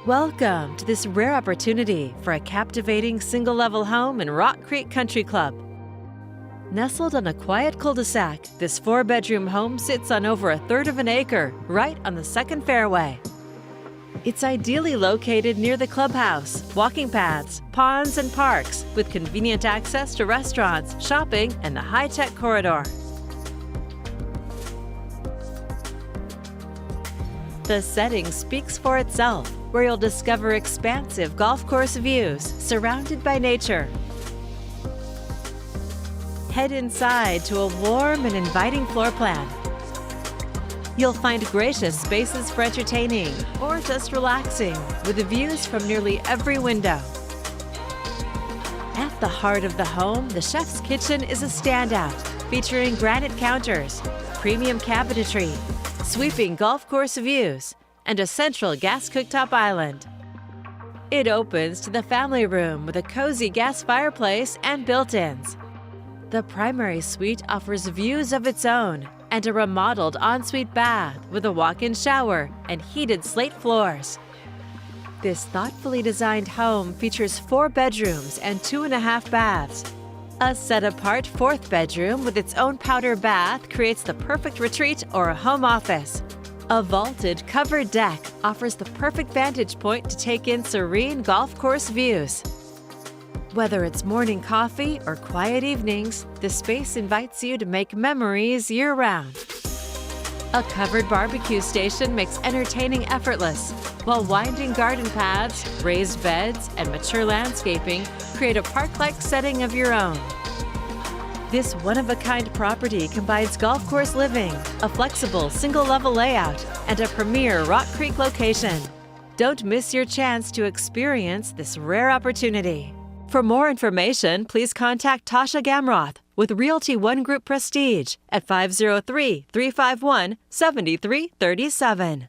Welcome to this rare opportunity for a captivating single-level home in Rock Creek Country Club. Nestled on a quiet cul-de-sac, this 4-bedroom home sits on over 1/3 of an acre, right on the second fairway. It's ideally located near the clubhouse, walking paths, ponds, and parks, with convenient access to restaurants, shopping, and the high-tech corridor. The setting speaks for itself, where you'll discover expansive golf course views surrounded by nature. Head inside to a warm and inviting floor plan. You'll find gracious spaces for entertaining or just relaxing, with views from nearly every window. At the heart of the home, the chef's kitchen is a standout, featuring granite counters, premium cabinetry, sweeping golf course views, and a central gas cooktop island. It opens to the family room with a cozy gas fireplace and built-ins. The primary suite offers views of its own and a remodeled ensuite bath with a walk-in shower and heated slate floors. This thoughtfully designed home features 4 bedrooms and 2.5 baths. A set-apart 4th bedroom with its own powder bath creates the perfect retreat or a home office. A vaulted covered deck offers the perfect vantage point to take in serene golf course views. Whether it's morning coffee or quiet evenings, the space invites you to make memories year-round. A covered barbecue station makes entertaining effortless, while winding garden paths, raised beds, and mature landscaping create a park-like setting of your own. This one-of-a-kind property combines golf course living, a flexible single-level layout, and a premier Rock Creek location. Don't miss your chance to experience this rare opportunity. For more information, please contact Tasha Gamroth with Realty One Group Prestige at 503-351-7337.